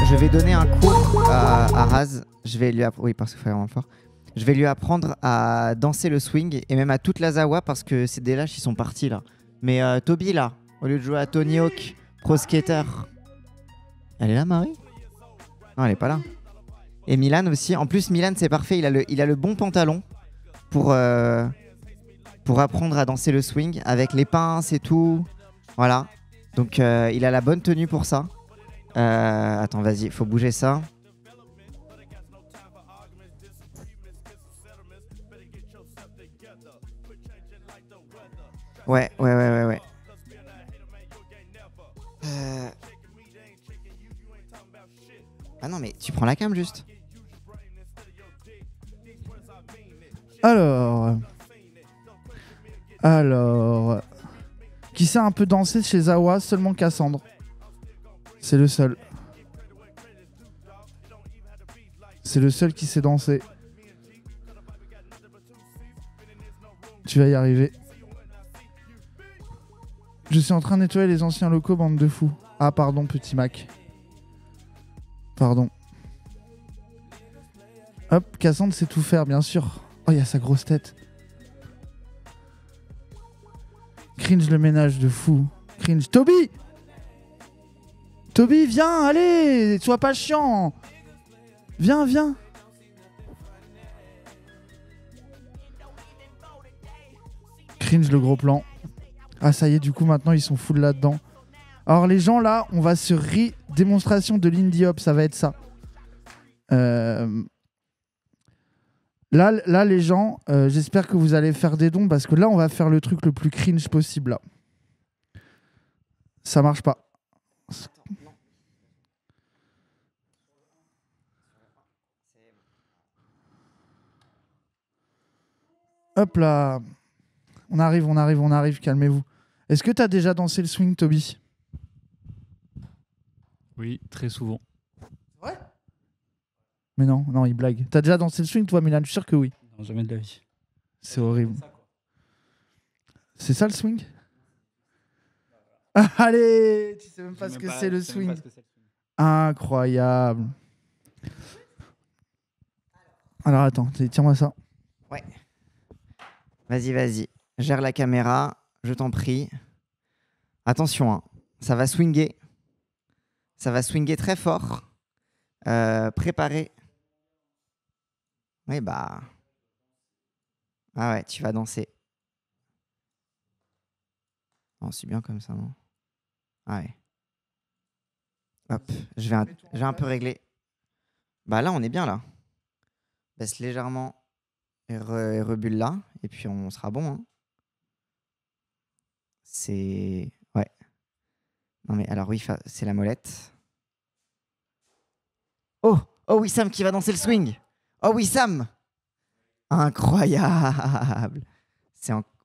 Je vais donner un cours à Raz. Je vais lui apprendre. Oui, parce qu'il faut vraiment fort. Je vais lui apprendre à danser le swing et même à toute la Zawa parce que c'est des lâches, ils sont partis là. Mais Toby là, au lieu de jouer à Tony Hawk, Pro Skater. Elle est là, Marie? Non, elle est pas là. Et Milan aussi. En plus, Milan, c'est parfait. Il a le bon pantalon pour apprendre à danser le swing avec les pinces et tout. Voilà. Donc, il a la bonne tenue pour ça. Attends, vas-y, faut bouger ça. Ouais. Ah non, mais tu prends la cam juste. Alors, qui sait un peu danser chez Zawa? Seulement Cassandre. C'est le seul. C'est le seul qui sait danser. Tu vas y arriver. Je suis en train de nettoyer les anciens locaux, bande de fous. Ah pardon, petit Mac. Pardon. Hop, Cassandre sait tout faire, bien sûr. Oh, il y a sa grosse tête. Cringe le ménage de fou. Cringe. Toby! Toby, viens, allez! Sois pas chiant! Viens. Cringe le gros plan. Ah, ça y est, du coup, maintenant, ils sont full là-dedans. Alors, les gens, là, on va se démonstration de l'indie hop, ça va être ça. Là, les gens, j'espère que vous allez faire des dons parce que là, on va faire le truc le plus cringe possible. Là. Ça marche pas. Hop là. On arrive, calmez-vous. Est-ce que tu as déjà dansé le swing, Toby? Oui, très souvent. Ouais. Mais non, il blague. T'as déjà dansé le swing, toi, Milan? Je suis sûr que oui. Non, jamais de la vie. C'est horrible. C'est ça le swing? Ah, allez, tu sais même pas ce que c'est le swing. Incroyable. Alors attends, tiens-moi ça. Ouais. Vas-y. Gère la caméra, je t'en prie. Attention, hein. Ça va swinguer. Ça va swinguer très fort. Préparez. Oui, bah. Ah ouais, tu vas danser. Non, c'est bien comme ça, non? Ah ouais. Hop, je vais un peu régler. Bah là, on est bien là. Baisse légèrement et rebulle là. Et puis on sera bon. Hein. C'est... Ouais. Non mais alors oui, c'est la molette. Oh Wissam qui va danser le swing. Oh Wissam. Incroyable.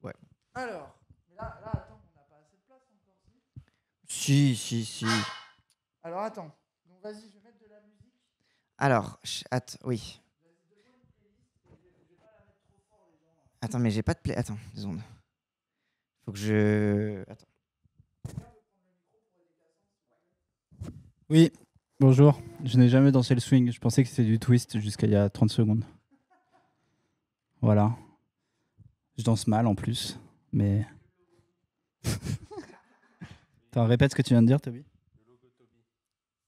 Ouais. Alors, là, attends, on n'a pas assez de place encore. Si. Alors attends, donc vas-y, je vais mettre de la musique. Alors, oui. Attends, mais j'ai pas de play. Attends, 2 secondes. Faut que je... Attends. Oui, bonjour. Je n'ai jamais dansé le swing. Je pensais que c'était du twist jusqu'à il y a 30 secondes. Voilà. Je danse mal en plus, mais... Attends, répète ce que tu viens de dire, Toby.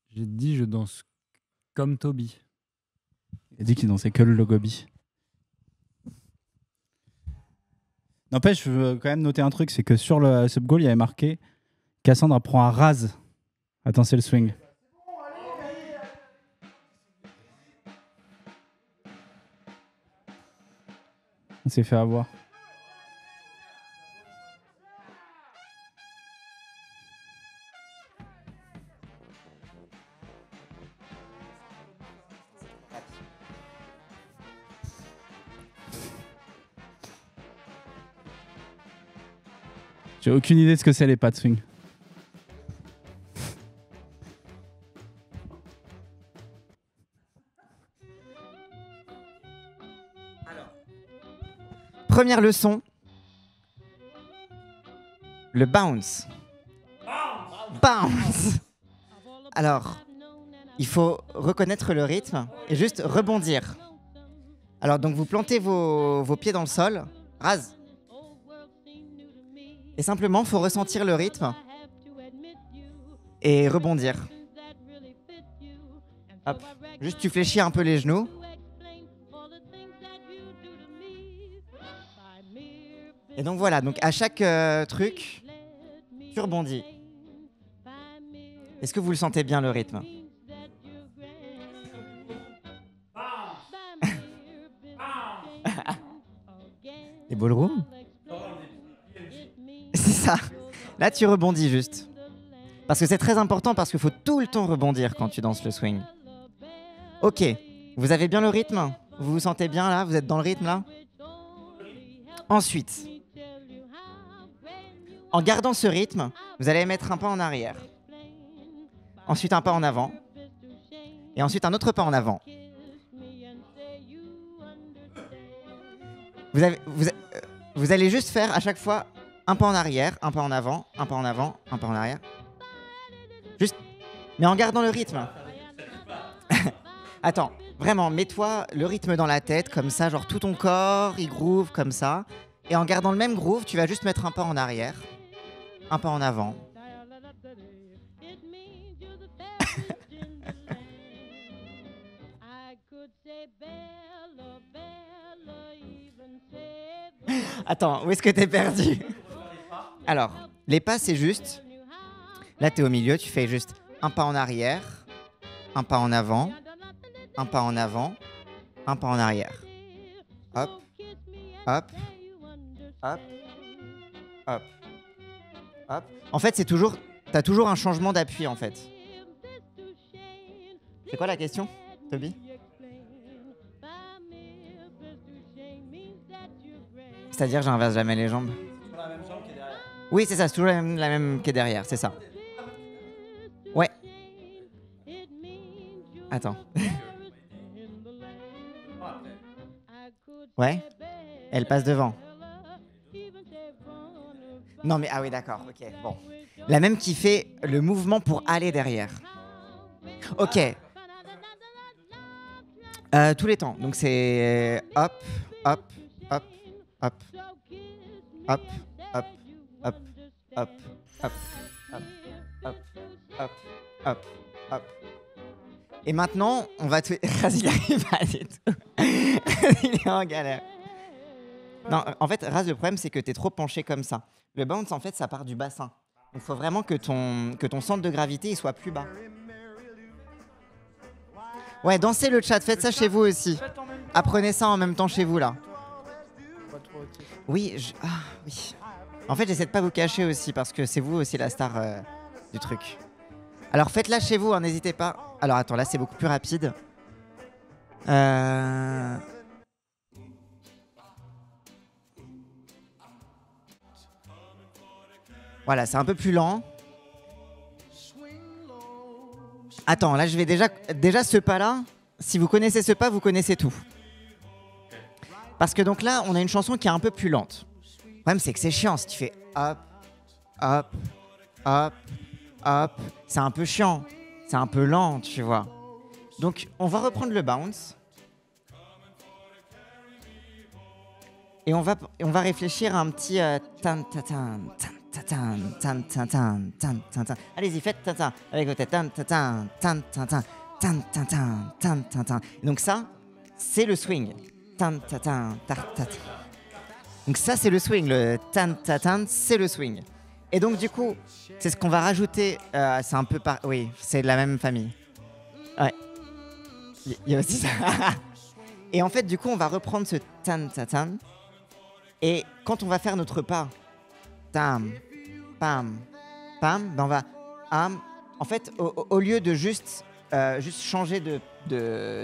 J'ai dit je danse comme Toby. Il a dit qu'il dansait que le logobi. N'empêche, je veux quand même noter un truc, c'est que sur le sub goal, il y avait marqué Cassandre apprend à Raz à danser le swing. On s'est fait avoir. J'ai aucune idée de ce que c'est les pas de swing. Première leçon. Le bounce. Bounce. Alors, il faut reconnaître le rythme et juste rebondir. Alors donc vous plantez vos pieds dans le sol, rase. Et simplement, il faut ressentir le rythme et rebondir. Hop. Juste tu fléchis un peu les genoux. Et donc voilà, donc à chaque truc, tu rebondis. Est-ce que vous le sentez bien le rythme? Les ballrooms? C'est ça. Là, tu rebondis juste. Parce que c'est très important, parce qu'il faut tout le temps rebondir quand tu danses le swing. Ok. Vous avez bien le rythme? Vous vous sentez bien là? Vous êtes dans le rythme là? Ensuite, en gardant ce rythme, vous allez mettre un pas en arrière. Ensuite, un pas en avant. Et ensuite, un autre pas en avant. Vous allez juste faire à chaque fois un pas en arrière, un pas en avant, un pas en avant, un pas en arrière. Juste, mais en gardant le rythme. Attends, vraiment, mets-toi le rythme dans la tête, comme ça, genre tout ton corps, il groove comme ça. Et en gardant le même groove, tu vas juste mettre un pas en arrière, un pas en avant. Attends, où est-ce que t'es perdu? Alors, les pas, c'est juste... Là, t'es au milieu, tu fais juste un pas en arrière, un pas en avant, un pas en avant, un pas en arrière. Hop, hop, hop, hop, hop. En fait, c'est toujours... T'as toujours un changement d'appui, en fait. C'est quoi la question, Toby? C'est-à-dire, j'inverse jamais les jambes. Oui, c'est ça, c'est toujours la même qui est derrière, c'est ça. Ouais. Attends. Ouais. Elle passe devant. Non mais, ah oui, d'accord, ok, bon. La même qui fait le mouvement pour aller derrière. Ok. Tous les temps, donc c'est hop, hop, hop, hop, hop, hop, hop, hop, hop, hop, hop, hop, hop, hop. Et maintenant, on va te... Raz, il arrive pas du tout. Il est en galère. Non, en fait, Raz, le problème, c'est que t'es trop penché comme ça. Le bounce, en fait, ça part du bassin. Il faut vraiment que ton centre de gravité il soit plus bas. Ouais, dansez le chat, faites ça chez vous aussi. Apprenez ça en même temps chez vous, là. Oui, oui. En fait, j'essaie de pas vous cacher aussi, parce que c'est vous aussi la star du truc. Alors, faites-la chez vous, hein, n'hésitez pas. Alors, attends, là, c'est beaucoup plus rapide. Voilà, c'est un peu plus lent. Attends, là, je vais déjà ce pas-là. Si vous connaissez ce pas, vous connaissez tout. Parce que donc là, on a une chanson qui est un peu plus lente. Le problème, c'est que c'est chiant. Si tu fais hop, hop, hop, hop, c'est un peu chiant. C'est un peu lent, tu vois. Donc, on va reprendre le bounce. Et on va réfléchir à un petit tan tan tan tan tan tan tan tan tan tan. Allez-y, faites tan tan avec votre tête tan tan tan tan tan tan tan tan tan tan. Donc ça, c'est le swing. Tan tan tan tan tan. Donc ça, c'est le swing. Le tan tan tan, c'est le swing. Et donc du coup, c'est ce qu'on va rajouter. C'est un peu oui, c'est de la même famille. Ouais. Il y a aussi ça. Et en fait, du coup, on va reprendre ce tan tan tan. Et quand on va faire notre pas, tam, pam, pam, ben on va, en fait, au lieu de juste changer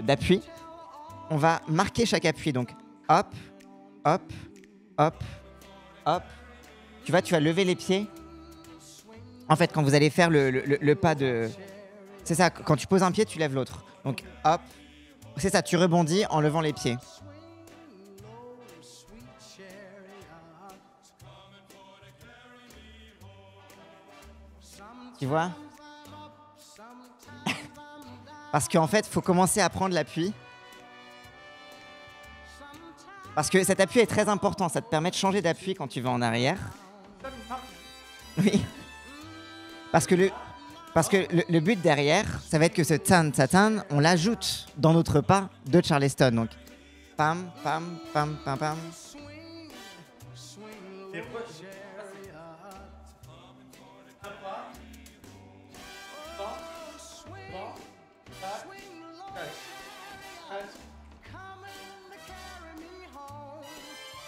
d'appui, on va marquer chaque appui. Donc, hop, hop, hop, hop. Tu vas lever les pieds. En fait, quand vous allez faire le pas de... C'est ça, quand tu poses un pied, tu lèves l'autre. Donc, hop, c'est ça, tu rebondis en levant les pieds. Tu vois? Parce qu'en fait, faut commencer à prendre l'appui. Parce que cet appui est très important, ça te permet de changer d'appui quand tu vas en arrière. Oui. Parce que le but derrière, ça va être que ce tan, on l'ajoute dans notre pas de Charleston. Donc, pam, pam, pam, pam, pam.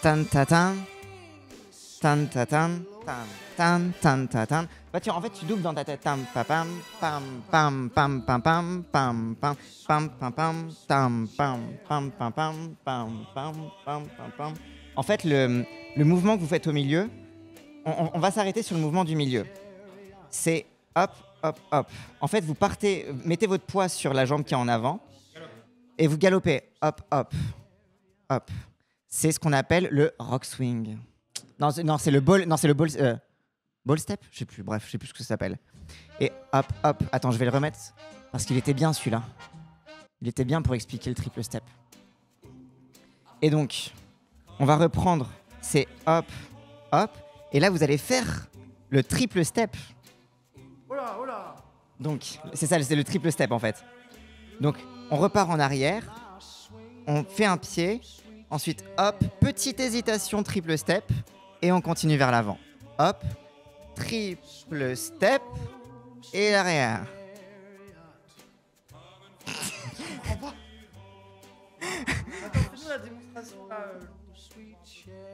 Tan, ta, tan. Tan, ta, tan. Tan, tan, ta, tan. Bah, en fait, tu doubles dans ta tête. Tam, pa, pam, pam, pam, pam, pam, pam, pam, pam, pam, pam, pam, tam, pam, pam, pam, pam, pam, pam, pam, pam, pam. En fait, le mouvement que vous faites au milieu, on va s'arrêter sur le mouvement du milieu. C'est hop, hop, hop. En fait, vous partez, mettez votre poids sur la jambe qui est en avant et vous galopez hop, hop, hop. C'est ce qu'on appelle le rock swing. Non, c'est le ball. Non, c'est le ball. Ball step. Je sais plus. Bref, je sais plus ce que ça s'appelle. Et hop, hop. Attends, je vais le remettre parce qu'il était bien celui-là. Il était bien pour expliquer le triple step. Et donc, on va reprendre. C'est hop, hop. Et là, vous allez faire le triple step. Donc, c'est ça, c'est le triple step en fait. Donc, on repart en arrière. On fait un pied. Ensuite, hop, petite hésitation, triple step, et on continue vers l'avant. Hop, triple step, et l'arrière.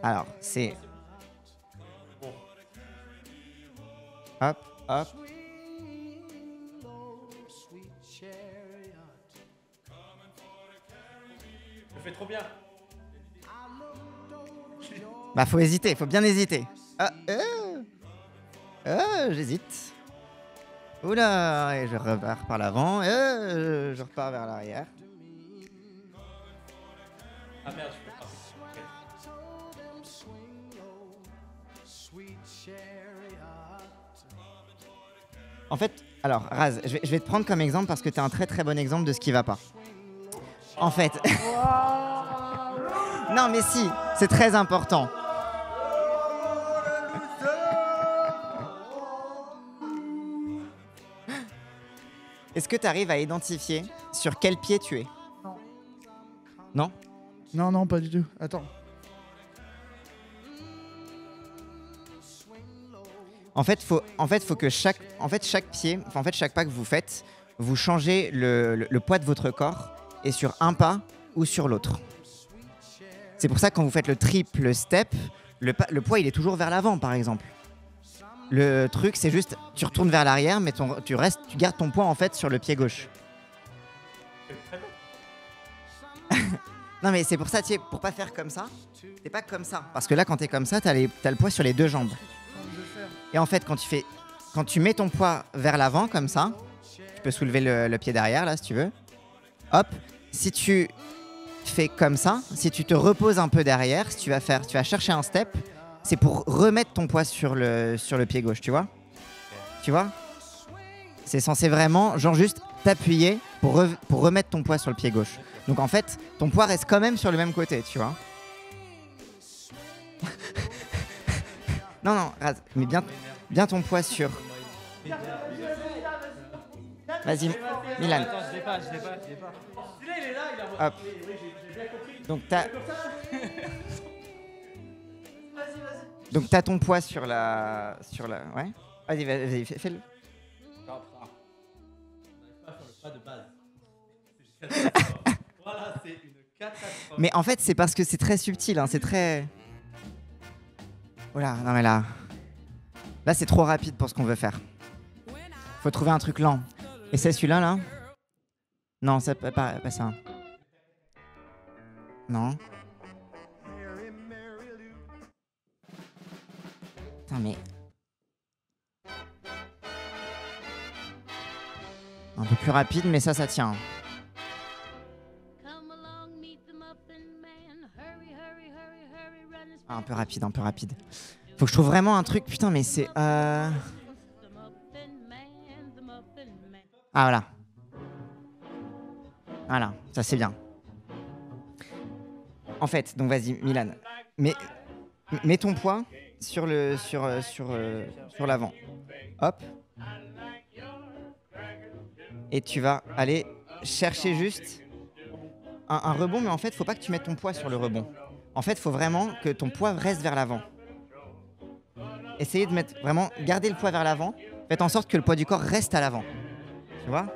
Alors, c'est... Hop, hop. Je fais trop bien. Bah faut hésiter, faut bien hésiter. J'hésite. Oula, et je repars par l'avant, je repars vers l'arrière. Ah merde, je peux pas. En fait, alors Raz, je vais te prendre comme exemple parce que t'es un très très bon exemple de ce qui va pas. En fait... Non mais si, c'est très important. Est-ce que tu arrives à identifier sur quel pied tu es? Non. Non? Non, non, pas du tout. Attends. En fait, faut que chaque pied, chaque pas que vous faites, vous changez le poids de votre corps et sur un pas ou sur l'autre. C'est pour ça que quand vous faites le triple step, le poids il est toujours vers l'avant par exemple. Le truc c'est juste, tu retournes vers l'arrière mais tu gardes ton poids en fait sur le pied gauche. Non mais c'est pour ça, tu sais, pour pas faire comme ça, t'es pas comme ça. Parce que là quand t'es comme ça, t'as le poids sur les deux jambes. Et en fait quand tu mets ton poids vers l'avant comme ça, tu peux soulever le pied derrière là si tu veux. Hop, si tu fais comme ça, si tu te reposes un peu derrière, si tu vas chercher un step, c'est pour remettre ton poids sur le pied gauche, tu vois? Tu vois? C'est censé vraiment, genre juste t'appuyer pour remettre ton poids sur le pied gauche. Donc en fait, ton poids reste quand même sur le même côté, tu vois? Non, non, mais bien ton poids sur... Vas-y, Milan. Attends, je l'ai pas. Celui-là, il est là, il a... Hop. Donc t'as... Donc t'as ton poids sur la... Ouais. Vas-y, fais-le. Pas de base. Voilà, c'est une catastrophe. Mais en fait, c'est parce que c'est très subtil, hein, c'est très... Oula, non mais là... Là, c'est trop rapide pour ce qu'on veut faire. Faut trouver un truc lent. Et c'est celui-là, là? Non, c'est pas ça. Non. Putain, mais... Un peu plus rapide, mais ça tient. Ah, un peu rapide. Faut que je trouve vraiment un truc, putain, mais c'est... Ah, voilà. Voilà, ça c'est bien. En fait, donc vas-y, Milan. Mets ton poids sur l'avant. Hop. Et tu vas aller chercher juste un rebond, mais en fait, faut pas que tu mettes ton poids sur le rebond. En fait, faut vraiment que ton poids reste vers l'avant. Essayez de mettre vraiment, garder le poids vers l'avant. Faites en sorte que le poids du corps reste à l'avant. Tu vois?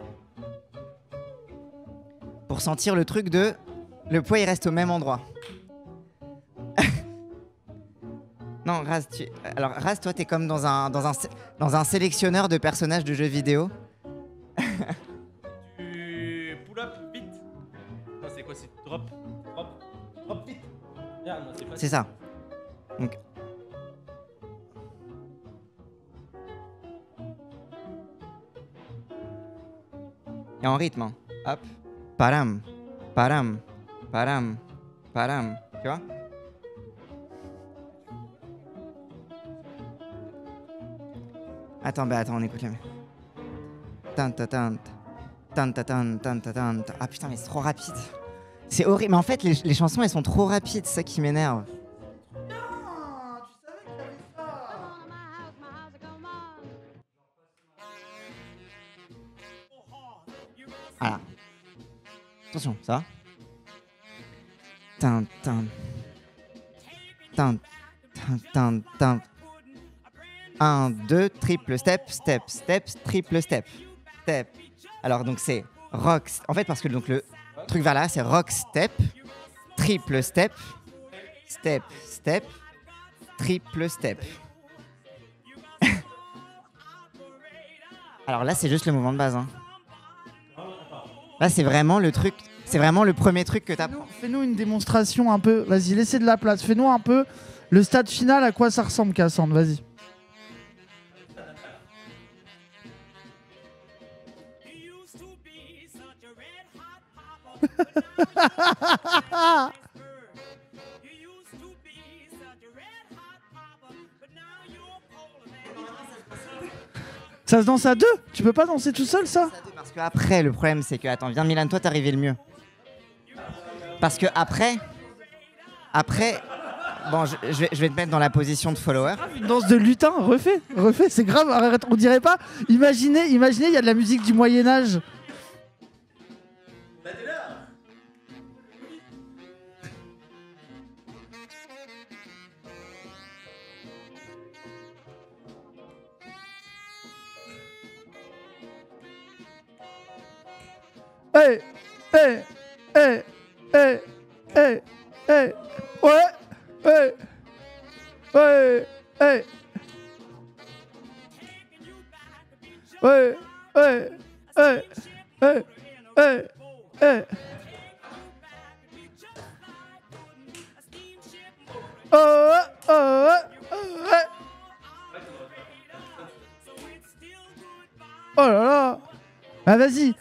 Pour sentir le truc de le poids il reste au même endroit. Non, Raz, alors Raz, toi t'es comme dans un sélectionneur de personnages de jeux vidéo. Tu pull up vite. Non, c'est quoi? C'est drop vite. Regarde, non, c'est pas C'est ça. Donc. Et en rythme, hein. Hop. Param, param, param, param. Tu vois? Attends, on écoute la tan ta tan tan ta tan tan ta tan. Ah putain, mais c'est trop rapide. C'est horrible. Mais en fait, les chansons, elles sont trop rapides, c'est ça qui m'énerve. Voilà. Attention, ça va. Tan tan. Tan tan tan tan. 1, 2, triple step, step, step, triple step, step. Alors donc c'est rock. En fait parce que donc le truc vers là c'est rock step, triple step, step, step, triple step. Alors là c'est juste le mouvement de base. Hein. Là c'est vraiment le truc, c'est vraiment le premier truc que t'apprends. Fais-nous une démonstration un peu. Vas-y, laissez de la place. Fais-nous un peu le stade final. À quoi ça ressemble, Cassandre? Vas-y. Ça se danse à deux? Tu peux pas danser tout seul, ça? Parce que après le problème c'est que attends, viens Milan, toi t'arrivais le mieux. Parce que après bon je vais te mettre dans la position de follower. Une danse de lutin, refais, c'est grave, arrête, on dirait pas. Imaginez, il y a de la musique du Moyen-Âge. Hey, hey, hey, hey, hey, hey, ouais, hey, ouais, hey, ouais, ouais, hey, hey, hey, hey. Oh, oh, oh, oh là là. Ah vas-y.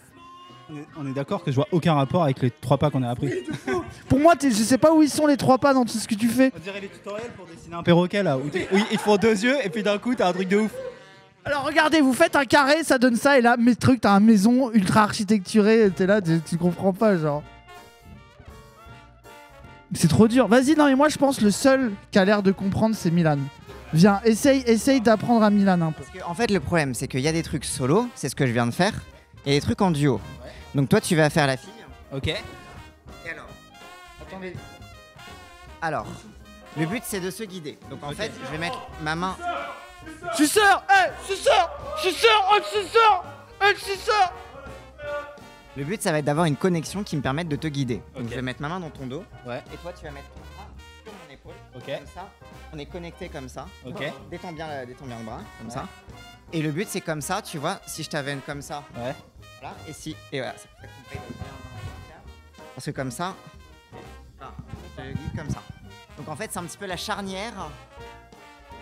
On est d'accord que je vois aucun rapport avec les 3 pas qu'on a appris. Pour moi, je sais pas où ils sont les 3 pas dans tout ce que tu fais. On dirait les tutoriels pour dessiner un perroquet là. Où ils font 2 yeux et puis d'un coup t'as un truc de ouf. Alors regardez, vous faites un carré, ça donne ça, et là, mes trucs, t'as une maison ultra architecturée, t'es là, tu comprends pas, genre. C'est trop dur. Vas-y, non mais moi je pense le seul qui a l'air de comprendre, c'est Milan. Viens, essaye d'apprendre à Milan un peu. Parce que, en fait, le problème, c'est qu'il y a des trucs solo, c'est ce que je viens de faire, et des trucs en duo. Ouais. Donc toi, tu vas faire la fille. Ok. Et alors, attendez. Alors, le but, c'est de se guider. Donc en fait, je vais mettre ma main. Suceur, suceur, suceur. Le but, ça va être d'avoir une connexion qui me permette de te guider. Donc Ok. je vais mettre ma main dans ton dos. Ouais. Et toi, tu vas mettre ton bras sur mon épaule. Ok. Comme ça, on est connecté comme ça. Ok. Détends bien le bras, comme Ouais. ça. Et le but, c'est comme ça, tu vois, si je t'avais comme ça. Ouais. Voilà, et voilà, c'est pour ça qu'on paye bien. Parce que comme ça, voilà, je te guide comme ça. Donc en fait, c'est un petit peu la charnière.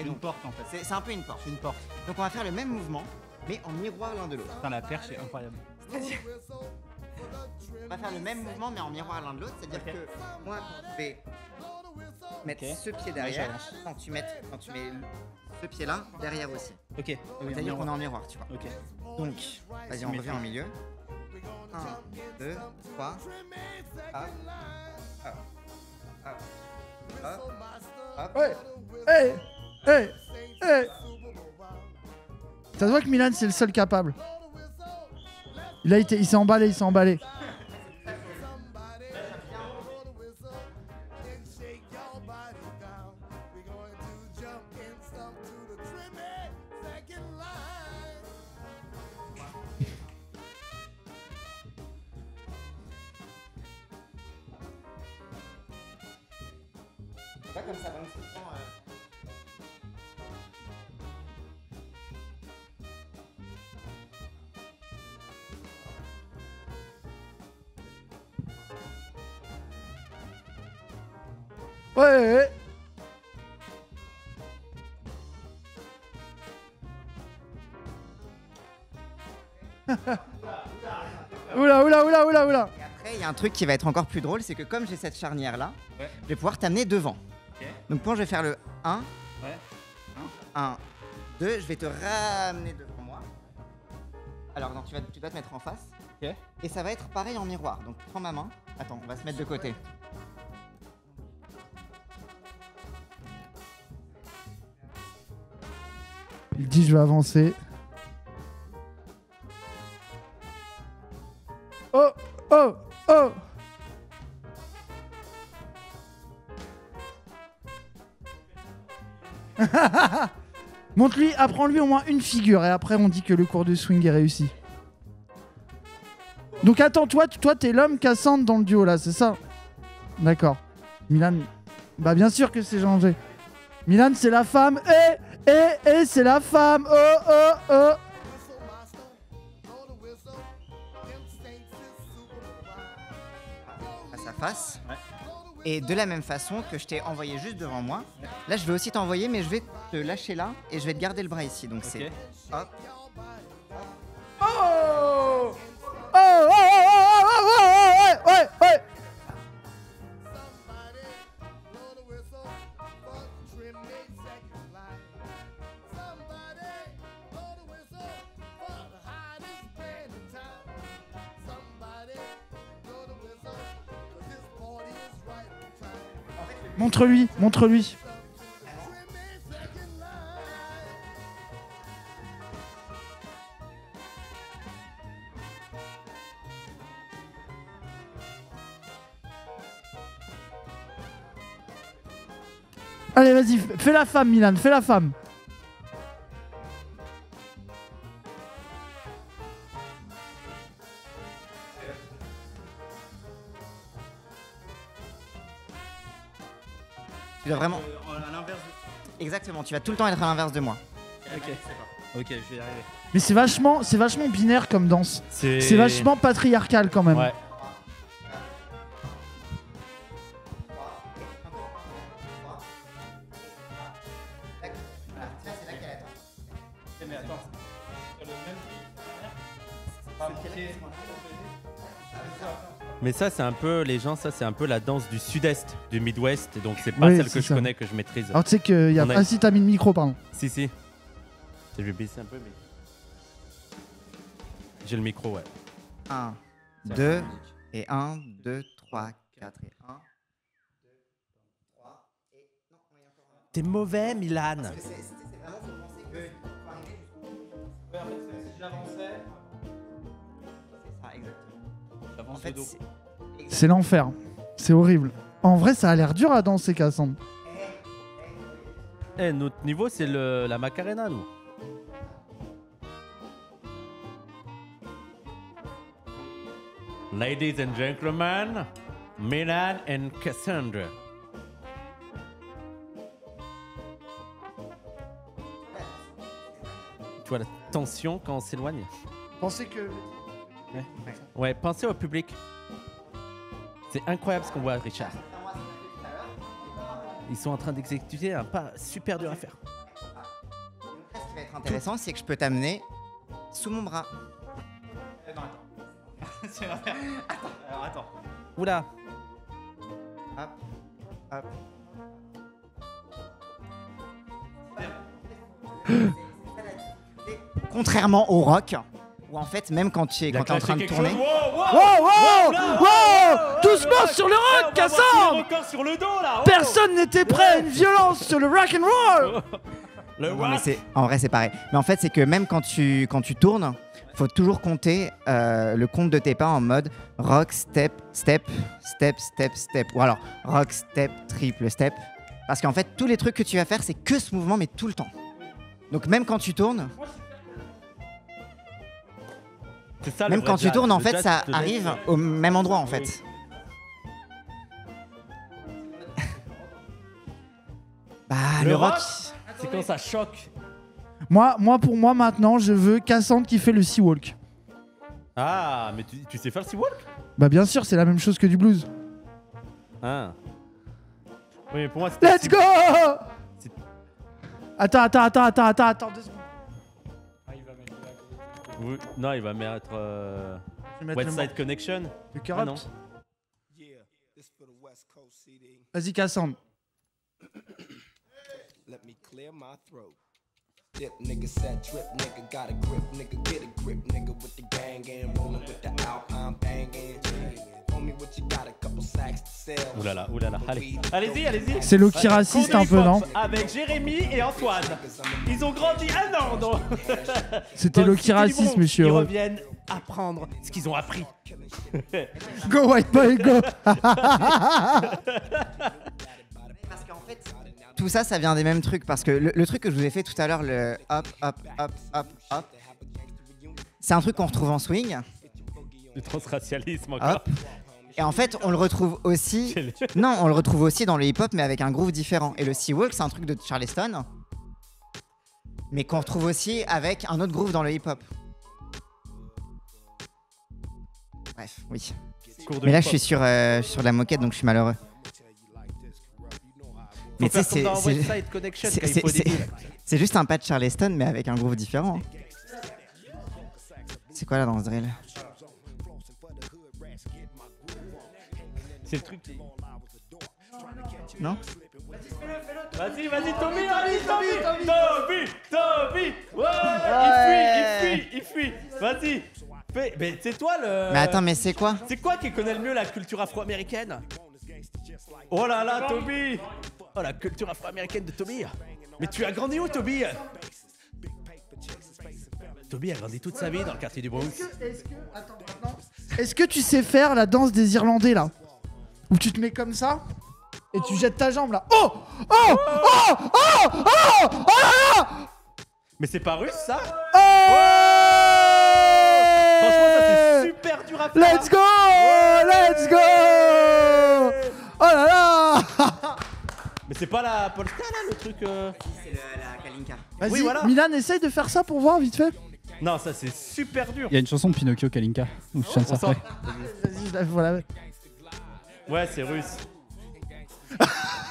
Et Une donc, porte en fait. c'est un peu une porte. C'est une porte. Donc on va faire le même mouvement, mais en miroir l'un de l'autre. Putain, la perche est incroyable. On va faire le même mouvement, mais en miroir l'un de l'autre. C'est-à-dire Ok. que moi, quand je vais mettre Ok. ce pied derrière, j'avance. quand tu mets ce pied-là derrière aussi. Ok. Oui, C'est-à-dire en qu'on est miroir. en miroir, tu vois. Ok. Donc, vas-y, on revient en milieu. 1, 2, 3. Ouais. Hey, hey, hey. Ça se voit que Milan c'est le seul capable. Il s'est emballé, il s'est emballé. Pas comme ça, donc c'est bon, Ouais. Oula. Et après, il y a un truc qui va être encore plus drôle, c'est que comme j'ai cette charnière là, Ouais. je vais pouvoir t'amener devant. Ok. Donc quand je vais faire le 1, Ouais. 1, 2, je vais te ramener devant moi. Alors non, tu dois te mettre en face. Ok. Et ça va être pareil en miroir. Donc prends ma main. Attends, on va se mettre de côté. Il dit je vais avancer. Oh. Montre-lui, apprends-lui au moins une figure et après on dit que le cours de swing est réussi. Donc attends, toi t'es l'homme Cassandre dans le duo là, c'est ça? D'accord. Milan, bah bien sûr que c'est changé. Milan c'est la femme, c'est la femme, oh. Face à face. Ouais. Et de la même façon que je t'ai envoyé juste devant moi, là je vais aussi t'envoyer, mais je vais te lâcher là et je vais te garder le bras ici. Donc c'est Ok. hop. Ouais. Montre-lui. Allez, vas-y, fais la femme, Milan, fais la femme. Tu dois vraiment. À l'inverse. Exactement, tu vas tout le temps être à l'inverse de moi. Ok. Ok, je vais y arriver. Mais c'est vachement binaire comme danse. C'est vachement patriarcal quand même. Ouais. Mais attends, sur le même Mais ça, c'est un peu, les gens, ça, c'est un peu la danse du sud-est, du Midwest. Donc, c'est pas Oui, celle c'est que je ça. connais, que je maîtrise. Alors tu sais qu'il y a... On a- Ah si, t'as mis le micro, pardon. Si. Je vais baisser un peu, mais. J'ai le micro, ouais. 1, 2, et 1, 2, 3, 4, et 1, 2, 3, et... Non, il y a encore un. T'es mauvais, Milan. Parce que c'est vraiment faut penser que... Ouais, en fait, si j'avançais... C'est ça, exactement. J'avance En fait, le dos. C'est l'enfer. C'est horrible. En vrai, ça a l'air dur à danser, Cassandre. Eh, notre niveau, c'est la Macarena, nous. Ladies and gentlemen, Milan and Cassandra. Tu vois la tension quand on s'éloigne? Pensez que... Ouais, pensez au public. C'est incroyable ce qu'on voit, Richard. Ils sont en train d'exécuter un pas super dur à faire. Ce qui va être intéressant, c'est que je peux t'amener sous mon bras. Non, attends. Alors, attends. Oula. Hop, hop. Contrairement au rock, où en fait, même quand tu es en train de tourner... Wow, wow, wow, violence sur le rock, Cassandre. Encore sur le dos là. Personne n'était prêt à une violence sur le rock and roll. Non, mais en vrai, c'est pareil. Mais en fait, c'est que même quand tu tournes, faut toujours compter le compte de tes pas en mode rock, step, step, step, step, step. Ou alors rock, step, triple step. Parce qu'en fait, tous les trucs que tu vas faire, c'est que ce mouvement, mais tout le temps. Donc même quand tu tournes, Ça, même quand tu tournes, en fait, ça arrive au même endroit, en fait. Bah, le rock... C'est quand ça choque. Pour moi, maintenant, je veux Cassandre qui fait le Seawalk. Ah, mais tu sais faire le Seawalk? Bah bien sûr, c'est la même chose que du blues. Ah. Oui, mais pour moi, c'était... Let's go. Attends, 2 secondes. Oui. Non, il va mettre... Je vais mettre West Side Connection. le Ah Corrupt. non. Vas-y, Cassandre. Let me clear my throat. Dip nigga set trip nigga got a grip nigga get a grip nigga with the gang and rolling with the Alpine banging. Homie what you got a couple sacks to sell. Oulala. Allez-y. C'est Loki raciste un peu, non? Avec Jérémy et Antoine. Ils ont grandi un an, non? C'était Dans Loki City raciste, Libre, monsieur. Ils reviennent apprendre ce qu'ils ont appris. Go white boy, go. Parce qu'en fait, tout ça, ça vient des mêmes trucs. Parce que le truc que je vous ai fait tout à l'heure, le hop, hop, hop, hop, hop, c'est un truc qu'on retrouve en swing. Du transracialisme encore. Hop. Et en fait, on le retrouve aussi... Non, on le retrouve aussi dans le hip-hop, mais avec un groove différent. Et le Seawalk, c'est un truc de Charleston, mais qu'on retrouve aussi avec un autre groove dans le hip-hop. Bref, oui. Mais là, je suis sur la moquette, donc je suis malheureux. Mais tu sais, c'est juste un pas de Charleston, mais avec un groove différent. C'est quoi la danse drill? C'est le truc. Non? Vas-y, Tommy, ouais, il fuit. Vas-y. Mais c'est toi le... Mais attends, mais c'est quoi? C'est quoi qui connaît le mieux la culture afro-américaine? Oh là là, Toby! Oh, la culture afro-américaine de Toby! Mais tu as grandi où, Toby? Toby a grandi toute sa vie dans le quartier du Bronx. Est-ce que tu sais faire la danse des Irlandais, là? Où tu te mets comme ça et tu jettes ta jambe, là. Oh Mais c'est pas russe, ça? Oh Franchement, ça c'est super dur à faire. Let's go! Let's go! Oh là là! Mais c'est pas la polska, là, le truc... C'est la Kalinka. Vas-y, Oui, voilà. Milan, essaye de faire ça pour voir, vite fait. Non, ça c'est super dur. Il y a une chanson de Pinocchio Kalinka. Où je chante ça après. Vas-y, je la voilà. Ouais, c'est russe.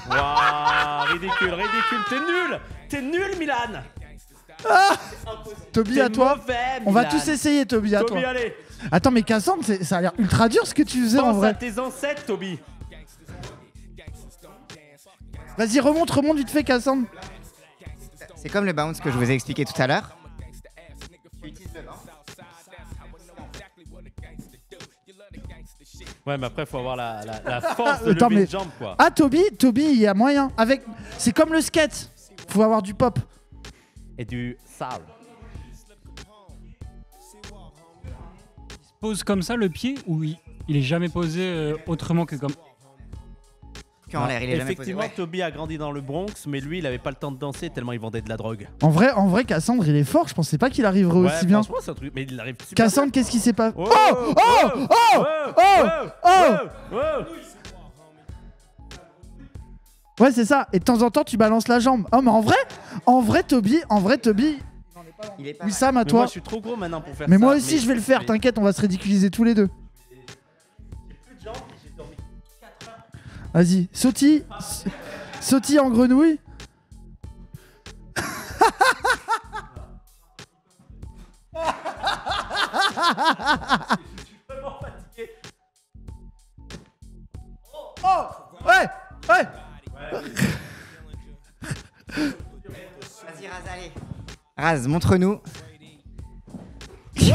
Waouh, ridicule. T'es nul, Milan. Toby, T'es à toi. mauvais, On va Milan. tous essayer, Toby, à toi. Toby, allez. Attends, mais Cassandre, ça a l'air ultra dur ce que tu faisais en Pense à vrai. tes ancêtres, Toby. Vas-y, remonte vite fait, Cassandre. C'est comme le bounce que je vous ai expliqué tout à l'heure. Ouais, mais après, faut avoir la force de Attends, lever mais- une jambe, quoi. Ah, Toby, il y a moyen. C'est comme le skate. Faut avoir du pop. Et du sale. Pose comme ça le pied ou il est jamais posé autrement que comme. En l'air, il est jamais posé. Effectivement, Ouais. Toby a grandi dans le Bronx, mais lui, il avait pas le temps de danser tellement il vendait de la drogue. En vrai, Cassandre, il est fort. Je pensais pas qu'il arriverait aussi bien. Franchement, c'est un truc. Mais il arrive super Cassandre, qu'est-ce qui s'est passé? bien. Ouais, c'est ça. Et de temps en temps, tu balances la jambe. Oh, mais en vrai, Toby. Il est pas Oui, mal. Sam, à Mais toi. moi, je suis trop gros maintenant pour faire Mais ça. moi aussi, je vais le faire. T'inquiète, on va se ridiculiser tous les deux. Vas-y, sautille en grenouille. Oh, ouais. Vas-y, Raz, allez. Raz, montre-nous. Ouais.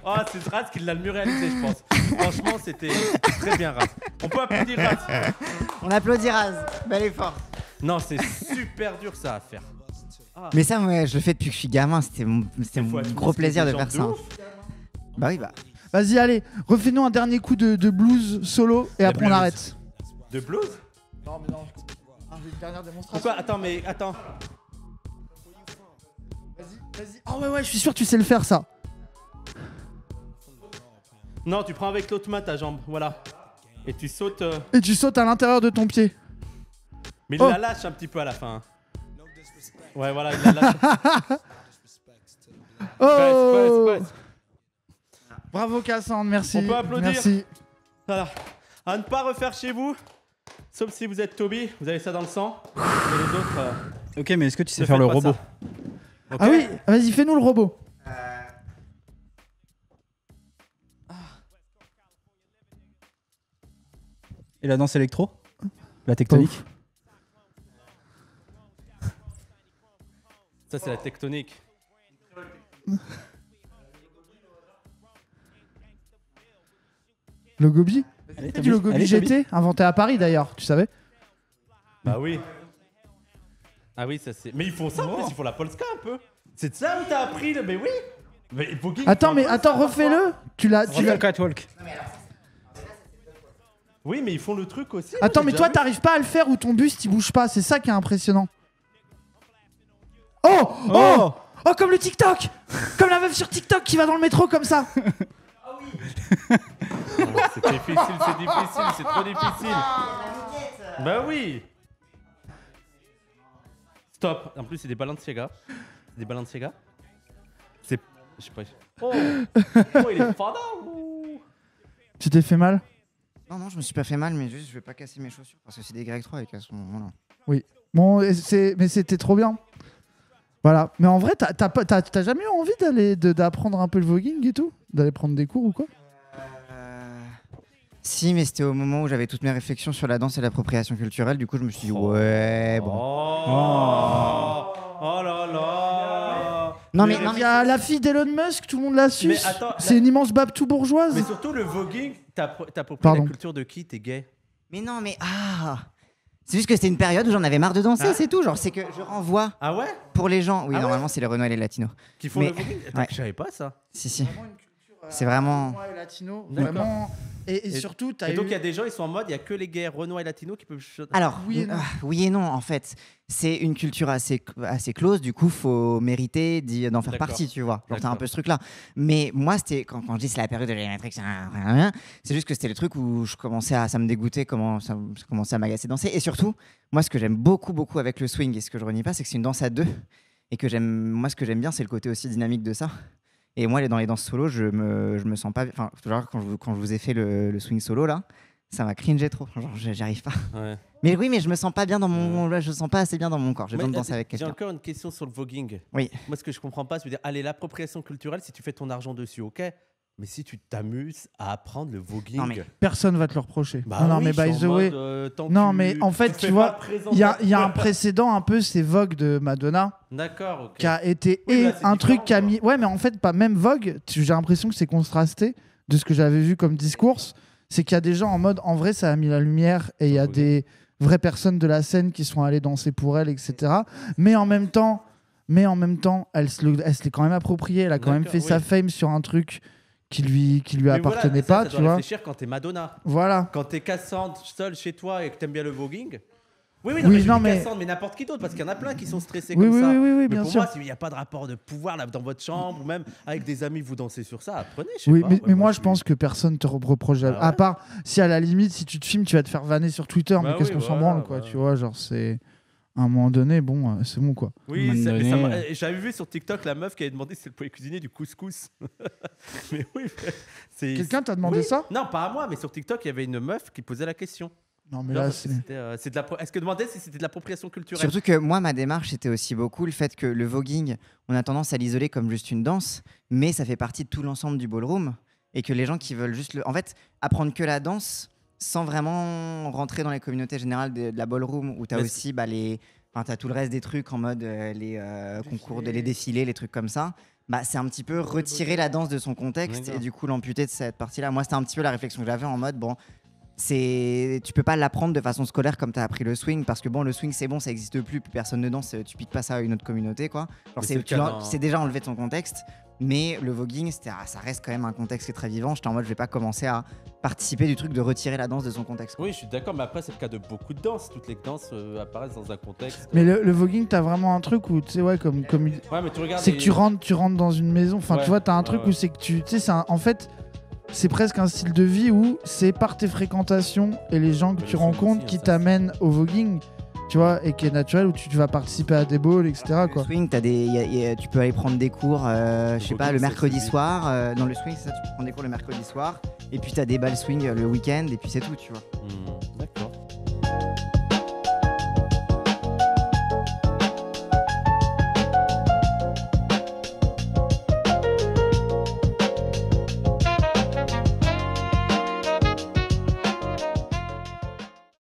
Oh, c'est Raz qui l'a le mieux réalisé, je pense. Franchement, c'était très bien, Raz. On peut applaudir Raz. On applaudit Raz. Bel effort. Non, c'est super dur ça à faire. Mais ça, ouais, je le fais depuis que je suis gamin. C'était mon Faut être gros musclé plaisir des de jambes faire ça. ouf. Bah oui, bah. Vas-y, allez, refais-nous un dernier coup de blues solo et après on blues. arrête. De blues? Non, mais non. J'ai une dernière démonstration. Pourquoi? Attends. Vas-y. Oh ouais, je suis sûr que tu sais le faire ça. Non, tu prends avec l'autre main ta jambe, voilà. Et tu sautes. Et tu sautes à l'intérieur de ton pied. Mais il Oh. la lâche un petit peu à la fin. Hein. Ouais, voilà, il la lâche. Oh Presse. Bravo Cassandre, merci. On peut applaudir. Merci. Voilà. À ne pas refaire chez vous. Sauf si vous êtes Toby, vous avez ça dans le sang. Et les autres. Ok, mais est-ce que tu sais ne faire le faites pas robot? ça. Ok. Ah oui, vas-y, fais-nous le robot. Et la danse électro? La tectonique? Ça, c'est la tectonique. Le Gobi. Allez, C'est Toby. du Logobi Allez, Toby. GT, inventé à Paris d'ailleurs, tu savais? Bah oui. Ah oui, ça c'est. Mais ils font ça en plus, ils font la polska un peu. C'est de ça où t'as appris le. Mais oui. Mais Voguing, Attends, ils font un peu ça, refais-le. Tu l'as. Refais le catwalk. Oui, mais ils font le truc aussi. Attends, moi, mais j'ai toi, déjà t'arrives pas à le faire où ton buste il bouge pas. C'est ça qui est impressionnant. Oh, comme le TikTok. Comme la meuf sur TikTok qui va dans le métro comme ça. vu. C'est difficile, c'est trop difficile. Bah oui. Stop. En plus, c'est des Balenciaga. C'est des Balenciaga. C'est. Je sais pas. Oh, il est fada ou. Tu t'es fait mal? Non, je me suis pas fait mal, mais juste je vais pas casser mes chaussures parce que c'est des Greg 3 et qu'elles sont. Voilà. Oui. Bon, mais c'était trop bien. Voilà. Mais en vrai, t'as jamais eu envie d'apprendre un peu le voguing et tout? D'aller prendre des cours ou quoi? Si, mais c'était au moment où j'avais toutes mes réflexions sur la danse et l'appropriation culturelle. Du coup, je me suis dit, ouais, bon. Oh là là. Non, mais Il y a la fille d'Elon Musk, tout le monde la suce. Mais attends, C'est une immense babtou bourgeoise. Mais surtout, le voguing, t'appropries Pardon. la culture de qui? T'es gay? Mais non, mais c'est juste que c'était une période où j'en avais marre de danser, c'est tout. Genre, c'est que je renvoie Ah ouais? pour les gens. Oui, Ah ouais normalement, c'est les Renois et les Latinos. Qui font Mais- le voguing? Attends, ouais. je savais pas ça. Si. C'est vraiment. Ouais, latino, D'accord. vraiment. Et surtout, t'as Et eu. donc, il y a des gens, ils sont en mode, il y a que les gays Renois et Latinos qui peuvent. Alors, Oui et non. oui et non, en fait. C'est une culture assez close, du coup, faut mériter d'en faire D'accord. partie, tu vois. Genre, t'as un D'accord. peu ce truc-là. Mais moi, c'était, quand je dis c'est la période de géométrique, c'est juste que c'était le truc où ça me dégoûtait, ça commençait à m'agacer de danser. Et surtout, moi, ce que j'aime beaucoup, beaucoup avec le swing et ce que je renie pas, c'est que c'est une danse à deux. Et que moi, ce que j'aime bien, c'est le côté aussi dynamique de ça. Et moi, dans les danses solo, je me sens pas. Enfin, genre, quand je vous ai fait le swing solo, là, ça m'a cringé trop. Genre, j'y arrive pas. Ouais. Mais oui, mais je me sens pas bien dans mon. Là, je sens pas assez bien dans mon corps. J'ai besoin de Mais, danser avec J'ai quelqu'un. encore une question sur le voguing. Oui. Moi, ce que je comprends pas, c'est de dire, allez, l'appropriation culturelle, si tu fais ton argent dessus, ok. Mais si tu t'amuses à apprendre le voguing. Non, mais Personne va te le reprocher. Bah non, oui, mais je by suis the en way. mode, tant Non, que mais en fait, te fais tu vois, pas il y a un présenter- précédent un peu, c'est Vogue de Madonna, D'accord, ok. qui a été Oui, là, c'est un truc différent, qui a quoi. mis. Ouais, mais en fait, pas même Vogue. J'ai l'impression que c'est contrasté de ce que j'avais vu comme discours. C'est qu'il y a des gens en mode, en vrai, ça a mis la lumière et il y a Ok. des vraies personnes de la scène qui sont allées danser pour elle, etc. Mais en même temps, elle se l'est quand même appropriée. Elle a quand même D'accord, fait sa oui. fame sur un truc qui lui Mais appartenait voilà, pas, ça tu doit vois. réfléchir quand t'es Madonna. Voilà. Quand t'es Cassandre seule chez toi et que t'aimes bien le voguing. Oui, Oui, non, mais je non, dis mais- Cassandre, mais n'importe qui d'autre, parce qu'il y en a plein qui sont stressés Oui, comme oui, ça. oui, oui, Mais bien pour sûr. moi, s'il n'y a pas de rapport de pouvoir là, dans votre chambre ou même avec des amis, vous dansez sur ça, apprenez. Je sais Oui, pas. mais, Ouais, mais moi, je suis- pense que personne te reproche. Ah À ouais. part si à la limite, si tu te filmes, tu vas te faire vanner sur Twitter. Bah mais qu'est-ce oui, qu'on s'en voilà, branle, quoi. bah. Tu vois, genre, c'est. À un moment donné, bon, c'est bon, quoi. Oui, À un moment mais ça donné, m'a- j'avais vu sur TikTok la meuf qui avait demandé si elle pouvait cuisiner du couscous. Mais oui, c'est. Quelqu'un t'a demandé Oui. ça? Non, pas à moi, mais sur TikTok, il y avait une meuf qui posait la question. Non, mais Genre, là, parce que c'est. c'est de la. Est-ce que demander si c'était de l'appropriation culturelle? Surtout que moi, ma démarche, c'était aussi beaucoup le fait que le voguing, on a tendance à l'isoler comme juste une danse, mais ça fait partie de tout l'ensemble du ballroom. Et que les gens qui veulent juste en fait, apprendre que la danse sans vraiment rentrer dans les communautés générales de la ballroom, où tu as Mais aussi t'as tout le reste des trucs en mode les concours, les défilés, les trucs comme ça. bah, c'est un petit peu retirer la danse de son contexte et du coup l'amputer de cette partie-là. Moi, c'était un petit peu la réflexion que j'avais en mode, bon, tu peux pas l'apprendre de façon scolaire comme tu as appris le swing, parce que bon, le swing c'est bon, ça existe plus personne ne danse, tu piques pas ça à une autre communauté, quoi. Alors, c'est déjà enlevé de son contexte, mais le voguing, ça reste quand même un contexte qui est très vivant. J'étais en mode, je vais pas commencer à participer du truc de retirer la danse de son contexte, quoi. Oui, je suis d'accord, mais après, c'est le cas de beaucoup de danses. Toutes les danses apparaissent dans un contexte. Mais le voguing, t'as vraiment un truc où, tu sais, ouais, comme Ouais, mais tu regardes. c'est que tu rentres dans une maison. Enfin, Ouais, tu vois, t'as un truc ouais. où c'est que tu sais, en fait, c'est presque un style de vie où c'est par tes fréquentations et les gens que Mais tu le swing rencontres aussi, qui hein, ça, t'amènent au voguing, tu vois, et qui est naturel, où tu vas participer à des balls, etc. Le quoi. swing, tu peux aller prendre des cours, je sais pas, voguing, le c'est mercredi celui- soir. Dans le swing, c'est ça, tu peux prendre des cours le mercredi soir. Et puis t'as des balles swing le week-end, et puis c'est tout, tu vois. D'accord.